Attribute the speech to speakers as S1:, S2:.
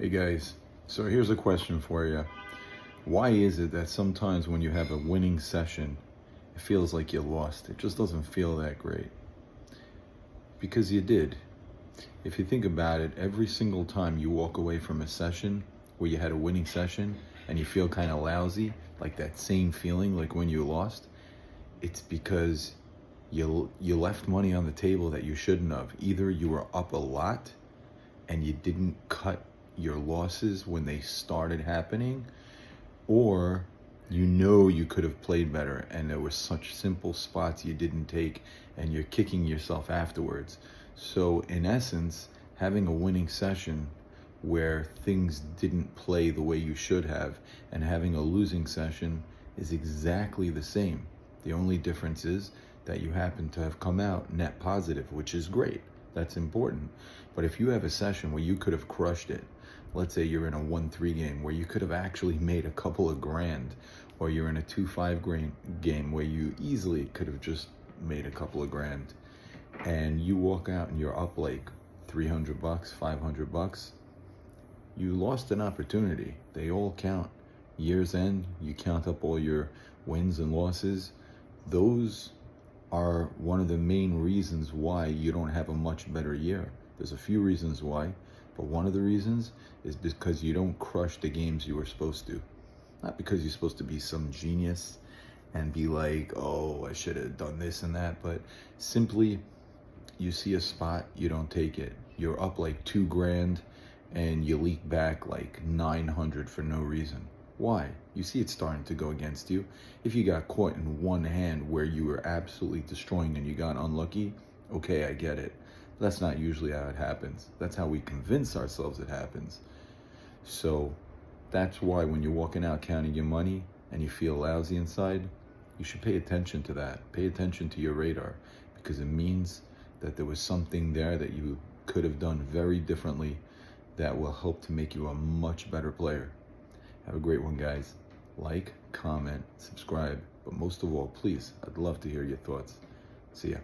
S1: Hey guys, so here's a question for you. Why is it that sometimes when you have a winning session, it feels like you lost? It just doesn't feel that great. Because you did. If you think about it, every single time you walk away from a session where you had a winning session and you feel kind of lousy, like that same feeling like when you lost, it's because you left money on the table that you shouldn't have. Either you were up a lot and you didn't cut your losses when they started happening, or you could have played better and there were such simple spots you didn't take and you're kicking yourself afterwards. So in essence, having a winning session where things didn't play the way you should have and having a losing session is exactly the same. The only difference is that you happen to have come out net positive, which is great. That's important. But if you have a session where you could have crushed it, let's say you're in a 1-3 game where you could have actually made a couple of grand, or you're in a 2-5 game where you easily could have just made a couple of grand, and you walk out and you're up like $300, $500, you lost an opportunity. They all count. Year's end, you count up all your wins and losses. Those are one of the main reasons why you don't have a much better year. There's a few reasons why, but one of the reasons is because you don't crush the games you were supposed to. Not because you're supposed to be some genius and be like, oh, I should have done this and that, but simply you see a spot, you don't take it. You're up like 2 grand and you leak back like 900 for no reason. Why? You see it's starting to go against you. If you got caught in one hand where you were absolutely destroying and you got unlucky, okay, I get it. That's not usually how it happens. That's how we convince ourselves it happens. So that's why when you're walking out counting your money and you feel lousy inside, you should pay attention to that. Pay attention to your radar, because it means that there was something there that you could have done very differently that will help to make you a much better player. Have a great one, guys. Like, comment, subscribe, but most of all, please, I'd love to hear your thoughts. See ya.